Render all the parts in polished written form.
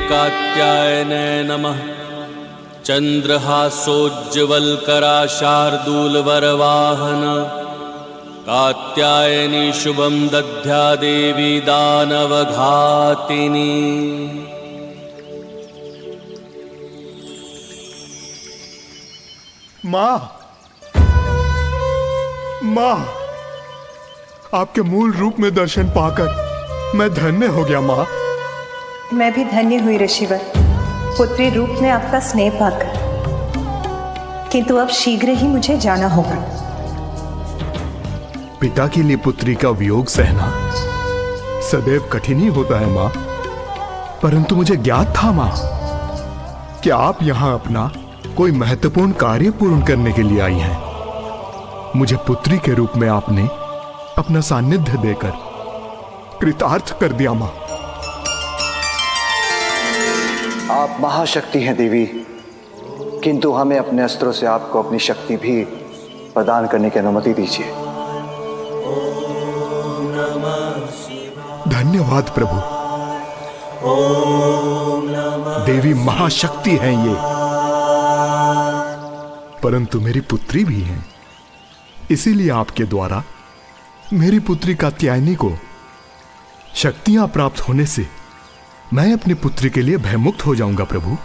कात्यायने नमः। चंद्रहासोज्ज्वलकरा शार्दूलवरवाहन कात्यायनी शुभं दद्या देवी दानवघातिनी। माँ, माँ, आपके मूल रूप में दर्शन पाकर मैं धन्य हो गया माँ। मैं भी धन्य हुई ऋषिवर, पुत्री रूप में आपका स्नेह पाकर। किंतु अब शीघ्र ही मुझे जाना होगा। पिता के लिए पुत्री का वियोग सहना सदैव कठिन ही होता है माँ, परंतु मुझे ज्ञात था माँ कि आप यहाँ अपना कोई महत्वपूर्ण कार्य पूर्ण करने के लिए आई हैं। मुझे पुत्री के रूप में आपने अपना सानिध्य देकर कृतार्थ कर दिया माँ। आप महाशक्ति हैं देवी, किंतु हमें अपने अस्त्रों से आपको अपनी शक्ति भी प्रदान करने की अनुमति दीजिए। धन्यवाद प्रभु। देवी महाशक्ति हैं ये, परंतु मेरी पुत्री भी हैं। इसीलिए आपके द्वारा मेरी पुत्री कात्यायनी को शक्तियां प्राप्त होने से मैं अपनी पुत्री के लिए भयमुक्त हो जाऊंगा प्रभु।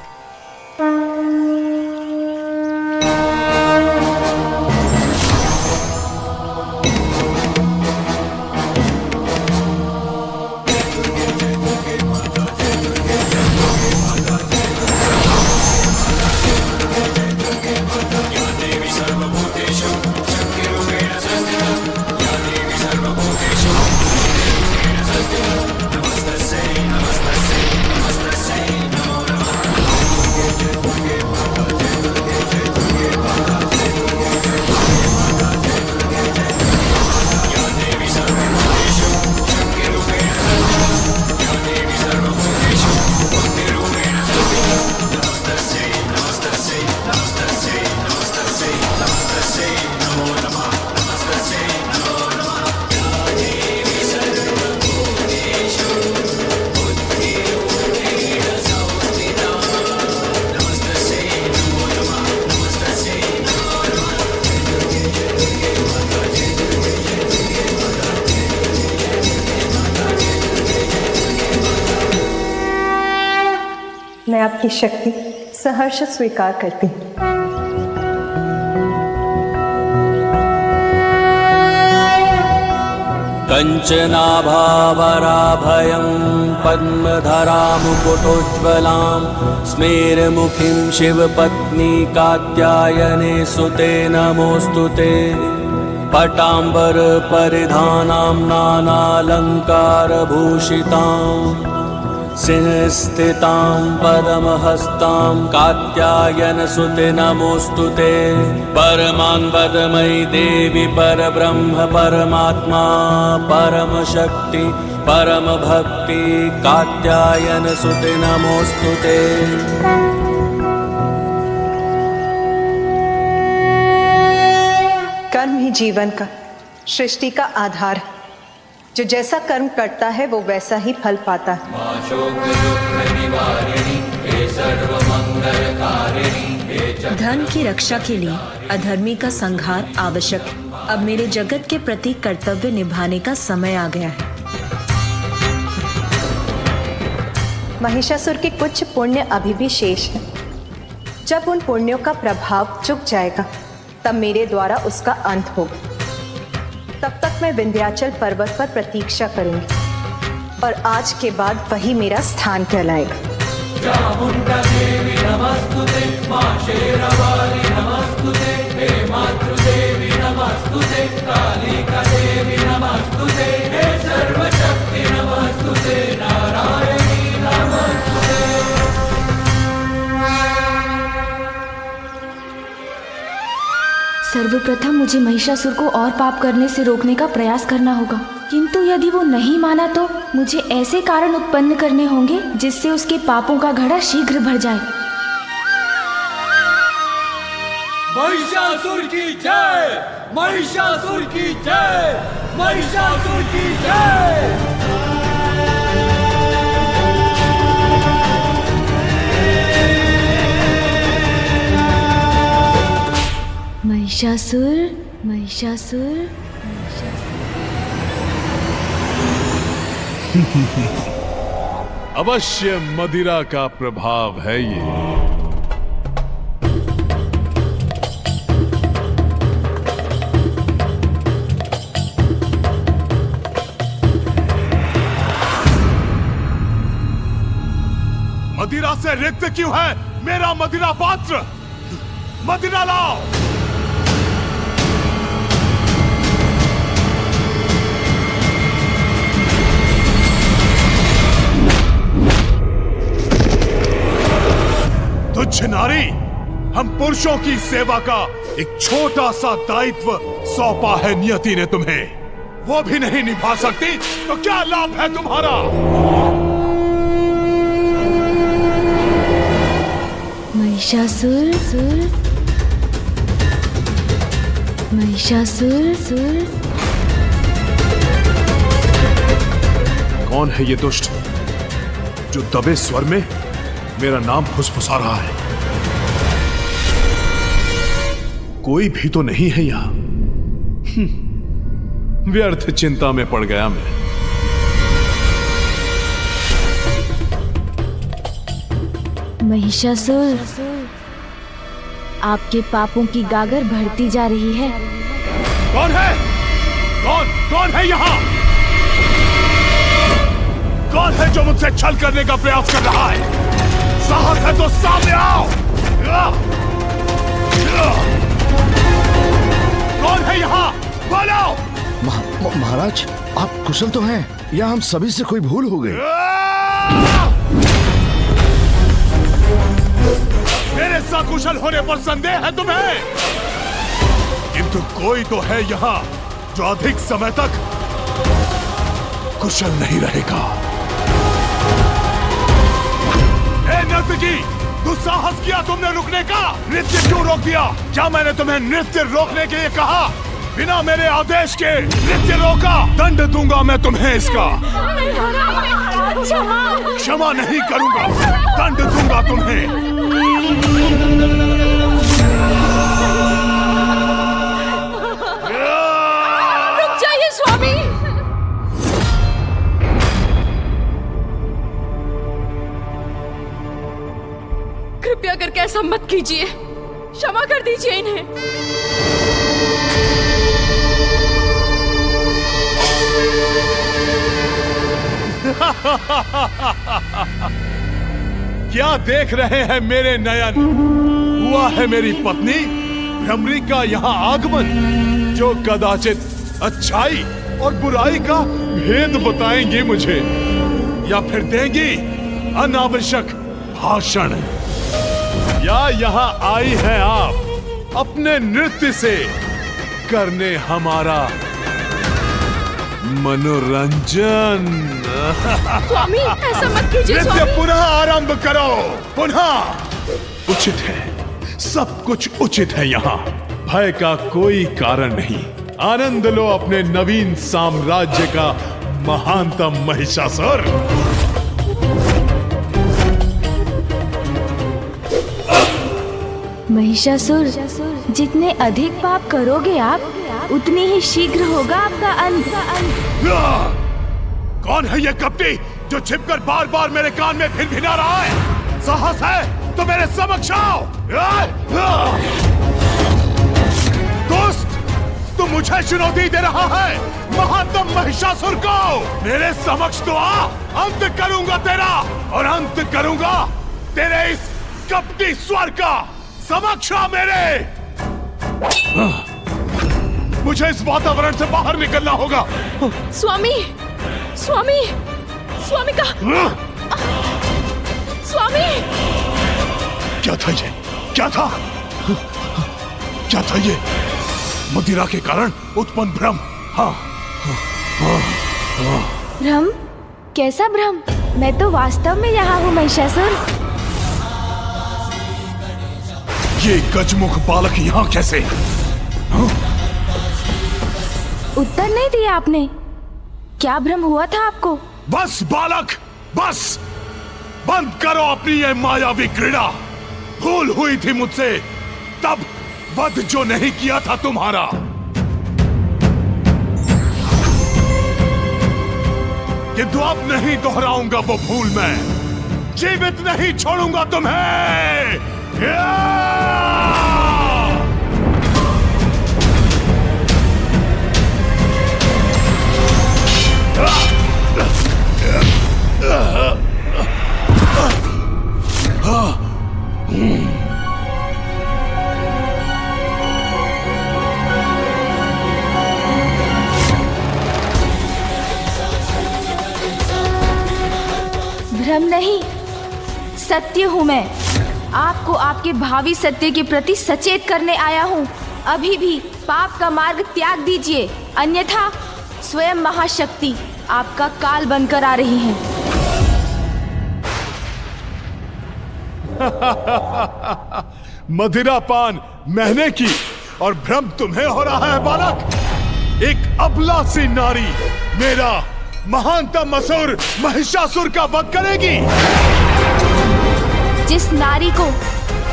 मैं आपकी शक्ति सहर्ष स्वीकार करती हूँ। कंचनाभावराभयं पद्मधरां मुकुटोज्ज्वलां स्मेरमुखीं शिवपत्नी कात्यायने सुते नमोऽस्तुते। पटाम्बर परिधानां नानालङ्कारभूषितां सिंहस्थितां पद्महस्तां कात्यायनसुते नमोऽस्तुते। परमान्वदमयी देवी परब्रह्म परमात्मा परमशक्ति परमभक्ति कात्यायनसुते नमोऽस्तुते। कर्म ही जीवन का, सृष्टि का आधार है। जो जैसा कर्म करता है वो वैसा ही फल पाता है। धन की रक्षा के लिए अधर्मी का संहार आवश्यक है। अब मेरे जगत के प्रति कर्तव्य निभाने का समय आ गया है। महिषासुर के कुछ पुण्य अभी भी शेष है। जब उन पुण्यों का प्रभाव चुक जाएगा तब मेरे द्वारा उसका अंत होगा। तब तक मैं विंध्याचल पर्वत पर प्रतीक्षा करूंगी और आज के बाद वही मेरा स्थान कहलाएगा। चामुंडा देवी नमस्तुते, मां शेरावाली नमस्तुते, हे मातृदेवी नमस्तुते, कालिका देवी नमस्तुते, हे सर्वशक्ति नमस्तुते, नारायणी नमस्तुते। सर्वप्रथम मुझे महिषासुर को और पाप करने से रोकने का प्रयास करना होगा, किंतु यदि वो नहीं माना तो मुझे ऐसे कारण उत्पन्न करने होंगे जिससे उसके पापों का घड़ा शीघ्र भर जाए। महिषासुर की जय, महिषासुर की जय, महिषासुर की जय। महिषासुर महिषासुर अवश्य मदिरा का प्रभाव है ये। मदिरा से रिक्त क्यों है मेरा मदिरा पात्र? मदिरा लाओ। तुच्छ नारी, हम पुरुषों की सेवा का एक छोटा सा दायित्व सौंपा है नियति ने तुम्हें, वो भी नहीं निभा सकती तो क्या लाभ है तुम्हारा? महिषासुर महिषासुर कौन है ये दुष्ट जो दबे स्वर में मेरा नाम फुसफुसा रहा है? कोई भी तो नहीं है यहां। व्यर्थ चिंता में पड़ गया मैं। महिषासुर, आपके पापों की गागर बढ़ती जा रही है। कौन है? कौन है यहाँ? कौन है जो मुझसे छल करने का प्रयास कर रहा है? साहस है तो सामने आओ। कौन है यहाँ? बोलो। महाराज, आप कुशल तो हैं या हम सभी से कोई भूल हो गई? मेरे सकुशल होने पर संदेह है तुम्हें? किंतु कोई तो है यहाँ जो अधिक समय तक कुशल नहीं रहेगा। नर्तकी, दुस्साहस किया तुमने रुकने का? नृत्य क्यों रोक दिया? क्या मैंने तुम्हें नृत्य रोकने के लिए कहा? बिना मेरे आदेश के नृत्य रोका, दंड दूंगा मैं तुम्हें इसका। क्षमा नहीं करूंगा, दंड दूंगा तुम्हें। रुक जाइए स्वामी। कृपया करके ऐसा मत कीजिए, क्षमा कर दीजिए इन्हें। क्या देख रहे हैं मेरे नयन? हुआ है मेरी पत्नी भ्रमरी का यहाँ आगमन, जो कदाचित अच्छाई और बुराई का भेद बताएंगी मुझे, या फिर देंगी अनावश्यक भाषण। या यहाँ आई हैं आप अपने नृत्य से करने हमारा मनोरंजन। स्वामी ऐसा मत कीजिए नृत्य स्वामी। पुनः आरंभ करो, पुनः। उचित है, सब कुछ उचित है यहाँ। भय का कोई कारण नहीं। आनंद लो अपने नवीन साम्राज्य का महानतम महिषासुर। महिषासुर, जितने अधिक पाप करोगे आप, उतनी ही शीघ्र होगा आपका अंत। कौन है ये कपटी जो छिपकर बार बार मेरे कान में भिनभिना रहा है? साहस है तो मेरे समक्ष आओ। दोस्त, तू मुझे चुनौती दे रहा है महानतम महिषासुर को? मेरे समक्ष तो आ, अंत करूंगा तेरा, और अंत करूंगा तेरे इस कपटी स्वर का। समक्ष आ मेरे। मुझे इस वातावरण से बाहर निकलना होगा। स्वामी, स्वामी, स्वामी का स्वामी। क्या था ये? क्या था? क्या था ये? मदिरा के कारण उत्पन्न भ्रम। हाँ, भ्रम? कैसा भ्रम? मैं तो वास्तव में यहाँ हूँ महिषासुर। ये गजमुख बालक यहाँ कैसे? हाँ? उत्तर नहीं दिया आपने। क्या भ्रम हुआ था आपको? बस बालक, बस बंद करो अपनी ये मायावी क्रीड़ा। भूल हुई थी मुझसे, तब वध जो नहीं किया था तुम्हारा। किंतु अब नहीं दोहराऊंगा वो भूल मैं, जीवित नहीं छोड़ूंगा तुम्हें। भ्रम नहीं, सत्य हूँ मैं। आपको आपके भावी सत्य के प्रति सचेत करने आया हूँ। अभी भी पाप का मार्ग त्याग दीजिए, अन्यथा स्वयं महाशक्ति आपका काल बनकर आ रही है। मदिरा पान मैंने की और भ्रम तुम्हें हो रहा है बालक। एक अबला सी नारी मेरा महानतम असुर महिषासुर का वध करेगी। जिस नारी को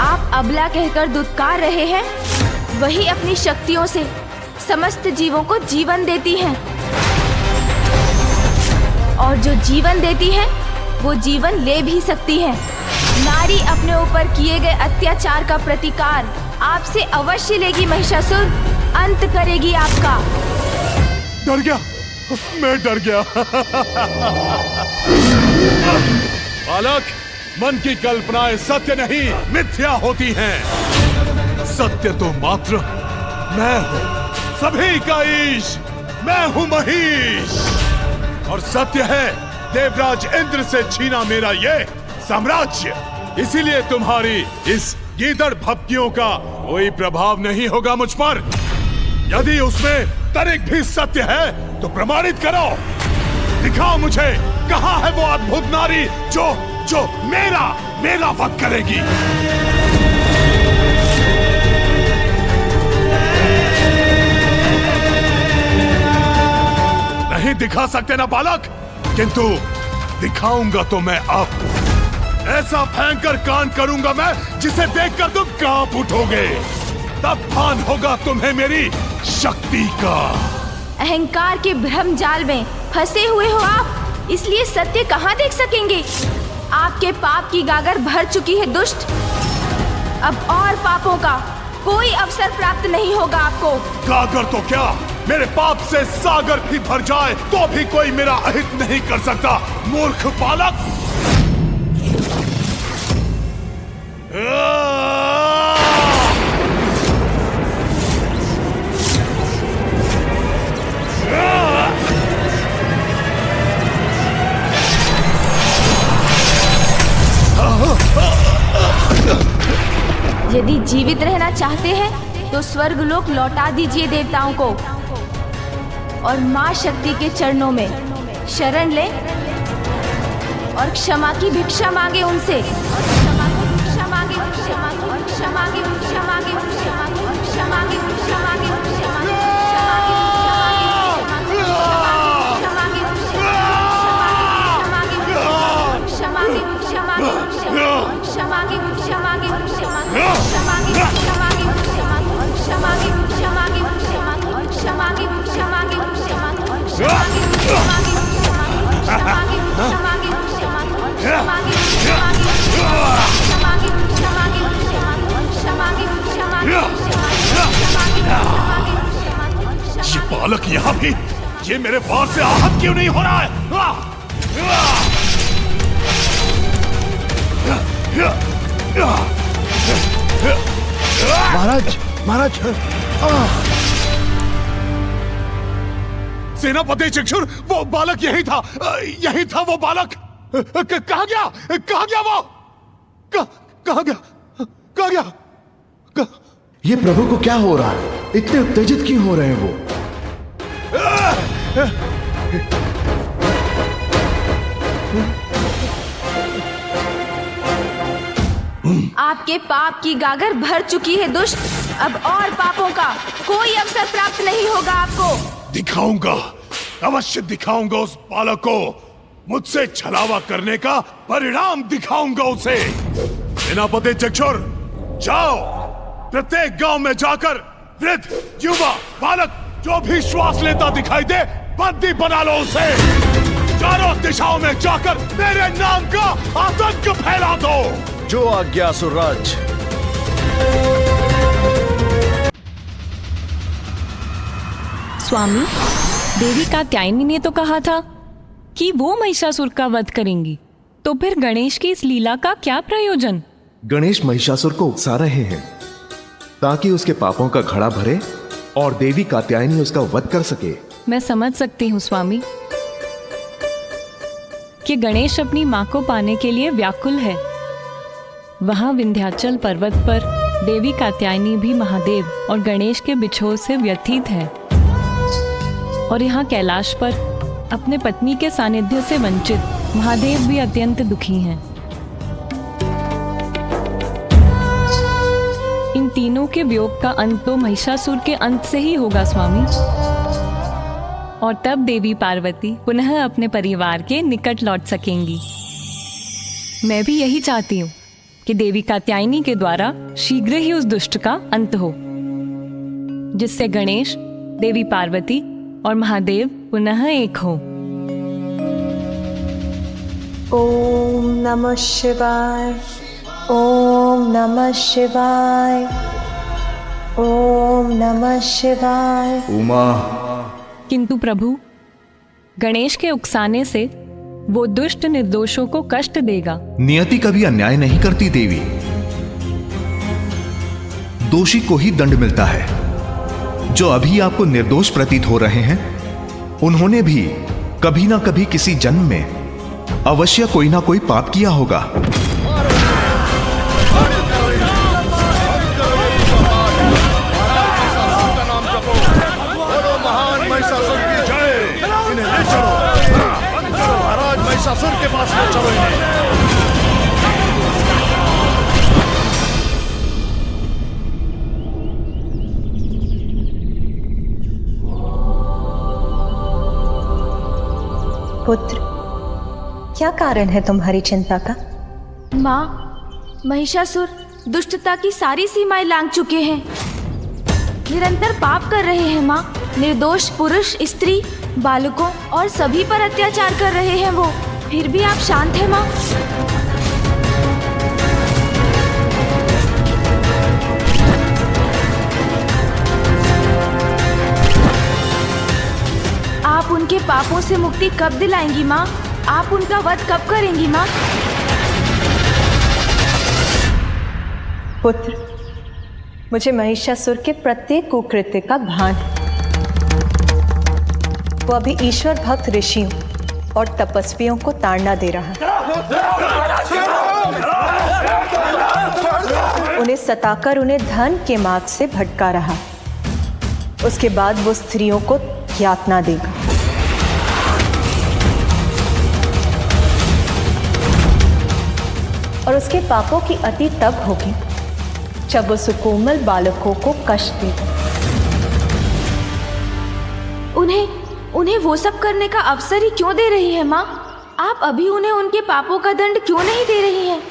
आप अबला कहकर दुत्कार रहे हैं, वही अपनी शक्तियों से समस्त जीवों को जीवन देती हैं। और जो जीवन देती है, वो जीवन ले भी सकती है। नारी अपने ऊपर किए गए अत्याचार का प्रतिकार आपसे अवश्य लेगी महिषासुर, अंत करेगी आपका। डर गया, मैं डर गया। बालक, मन की कल्पनाएं सत्य नहीं मिथ्या होती हैं। सत्य तो मात्र मैं हूं, सभी का ईश मैं हूं महिष। और सत्य है देवराज इंद्र से छीना मेरा ये साम्राज्य। इसीलिए तुम्हारी इस गीदड़ भपकियों का कोई प्रभाव नहीं होगा मुझ पर। यदि उसमें तनिक भी सत्य है तो प्रमाणित करो, दिखाओ मुझे कहां है वो अद्भुत नारी जो मेरा वध करेगी। नहीं दिखा सकते ना बालक, किंतु दिखाऊंगा तो मैं अब। ऐसा भयंकर कांड करूंगा मैं जिसे देखकर तुम कांप उठोगे। तब भान होगा तुम्हें मेरी शक्ति का। अहंकार के भ्रम जाल में फंसे हुए हो आप, इसलिए सत्य कहाँ देख सकेंगे। आपके पाप की गागर भर चुकी है दुष्ट। अब और पापों का कोई अवसर प्राप्त नहीं होगा आपको। गागर तो क्या, मेरे पाप से सागर भी भर जाए तो भी कोई मेरा अहित नहीं कर सकता, मूर्ख बालक। यदि जीवित रहना चाहते हैं तो स्वर्गलोक लौटा दीजिए देवताओं को और मां शक्ति के चरणों में शरण लें और क्षमा की भिक्षा मांगे उनसे। ये बालक यहाँ भी, ये मेरे वार से आहत क्यों नहीं हो रहा है? महाराज, महाराज। सेनापति चक्षुर, वो बालक यही था वो बालक। कहाँ गया वो? कहाँ गया? ये प्रभु को क्या हो रहा है? इतने उत्तेजित क्यों हो रहे हैं वो? आपके पाप की गागर भर चुकी है दुष्ट। अब और पापों का कोई अवसर प्राप्त नहीं होगा आपको। दिखाऊंगा, अवश्य दिखाऊंगा उस बालक को। मुझसे छलावा करने का परिणाम दिखाऊंगा उसे। सेनापति चक्षुर, जाओ प्रत्येक गांव में जाकर वृद्ध, युवा, बालक जो भी श्वास लेता दिखाई दे बंदी बना लो उसे। चारों दिशाओं में जाकर मेरे नाम का आतंक फैला दो। जो आज्ञा सुरराज। स्वामी, देवी कात्यायनी ने तो कहा था कि वो महिषासुर का वध करेंगी, तो फिर गणेश की इस लीला का क्या प्रयोजन? गणेश महिषासुर को उकसा रहे हैं ताकि उसके पापों का घड़ा भरे और देवी कात्यायनी उसका वध कर सके। मैं समझ सकती हूँ स्वामी कि गणेश अपनी माँ को पाने के लिए व्याकुल है। वहाँ विंध्याचल पर्वत पर देवी कात्यायनी भी महादेव और गणेश के बिछोह से व्यथित है, और यहाँ कैलाश पर अपने पत्नी के सानिध्य से वंचित महादेव भी अत्यंत दुखी हैं। इन तीनों के वियोग का अंत तो महिषासुर के अंत से ही होगा स्वामी, और तब देवी पार्वती पुनः अपने परिवार के निकट लौट सकेंगी। मैं भी यही चाहती हूँ कि देवी कात्यायनी के द्वारा शीघ्र ही उस दुष्ट का अंत हो, जिससे गणेश, देवी पार्वती और महादेव पुनः एक हो। ओम नमः शिवाय, ओम नमः शिवाय, ओम नमः शिवाय। उमा। किंतु प्रभु, गणेश के उकसाने से वो दुष्ट निर्दोषों को कष्ट देगा। नियति कभी अन्याय नहीं करती देवी। दोषी को ही दंड मिलता है। जो अभी आपको निर्दोष प्रतीत हो रहे हैं, उन्होंने भी कभी ना कभी किसी जन्म में अवश्य कोई ना कोई पाप किया होगा। महिषासुर के पास ले चलो इन्हें। पुत्र, क्या कारण है तुम्हारी चिंता का? माँ, महिषासुर दुष्टता की सारी सीमाएं लांघ चुके हैं। निरंतर पाप कर रहे हैं माँ। निर्दोष पुरुष, स्त्री, बालकों और सभी पर अत्याचार कर रहे हैं वो। फिर भी आप शांत हैं माँ? आप उनके पापों से मुक्ति कब दिलाएंगी माँ? आप उनका वध कब करेंगी माँ? पुत्र, मुझे महिषासुर के प्रत्येक कुकृत्य का भान है। वो अभी ईश्वर भक्त ऋषियों और तपस्वियों को ताड़ना दे रहा है। उन्हें सताकर उन्हें धन के मार्ग से भटका रहा। उसके बाद वो स्त्रियों को यातना देगा। और उसके पापों की अति तब होगी जब वो सुकोमल बालकों को कष्ट देगा। उन्हें वो सब करने का अवसर ही क्यों दे रही है माँ? आप अभी उन्हें उनके पापों का दंड क्यों नहीं दे रही हैं?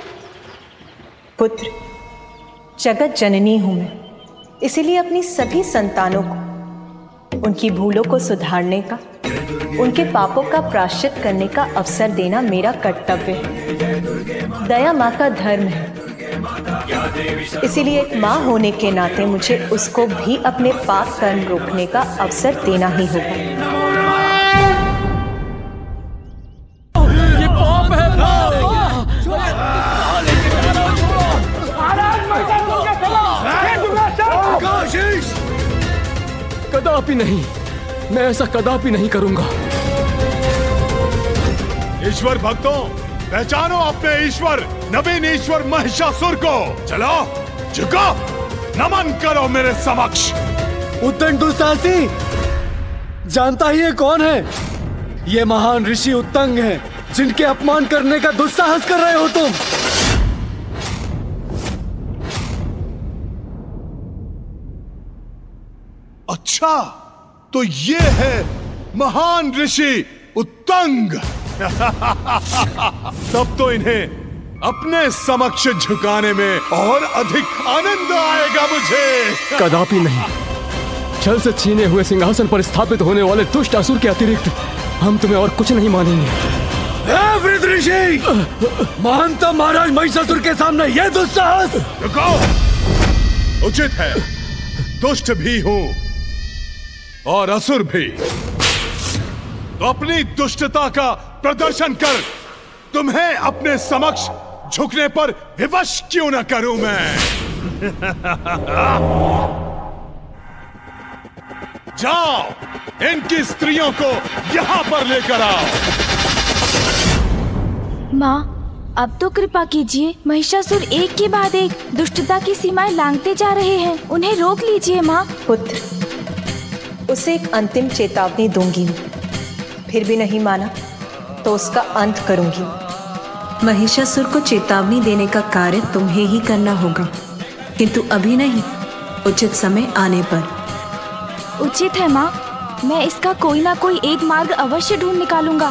पुत्र, जगत जननी हूं मैं, इसीलिए अपनी सभी संतानों को उनकी भूलों को सुधारने का, उनके पापों का प्रायश्चित करने का अवसर देना मेरा कर्तव्य है। दया माँ का धर्म है, इसीलिए एक माँ होने के नाते मुझे उसको भी अपने पाप कर्म रोकने का अवसर देना ही होगा। ये पाप है कदापि नहीं, मैं ऐसा कदापि नहीं करूंगा। ईश्वर भक्तों, पहचानो अपने ईश्वर, नवीन ईश्वर महिषासुर को। चलो, झुको, नमन करो मेरे समक्ष। उद्दंड दुस्साहसी, जानता ही है कौन है? ये महान ऋषि उत्तंग हैं, जिनके अपमान करने का दुस्साहस कर रहे हो तुम। अच्छा, तो ये है महान ऋषि उत्तंग। तब तो इन्हें अपने समक्ष झुकाने में और अधिक आनंद आएगा मुझे। कदापि नहीं। छल से छीने हुए सिंहासन पर स्थापित होने वाले दुष्ट असुर के अतिरिक्त हम तुम्हें और कुछ नहीं मानेंगे। वृद्ध ऋषि, मानता महाराज महिषासुर के सामने यह दुस्साहस। रुको, उचित है। दुष्ट भी हूं और असुर भी, तो अपनी दुष्टता का प्रदर्शन कर तुम्हें अपने समक्ष झुकने पर विवश क्यों न करूं मैं। जाओ, इनकी स्त्रियों को यहां पर लेकर आओ। माँ, अब तो कृपा कीजिए। महिषासुर एक के बाद एक दुष्टता की सीमाएं लांघते जा रहे हैं, उन्हें रोक लीजिए माँ। पुत्र, उसे एक अंतिम चेतावनी दूंगी, फिर भी नहीं माना तो उसका अंत करूंगी। महिषासुर को चेतावनी देने का कार्य तुम्हें ही करना होगा, किंतु अभी नहीं, उचित समय आने पर। उचित है माँ, मैं इसका कोई ना कोई एक मार्ग अवश्य ढूंढ निकालूंगा।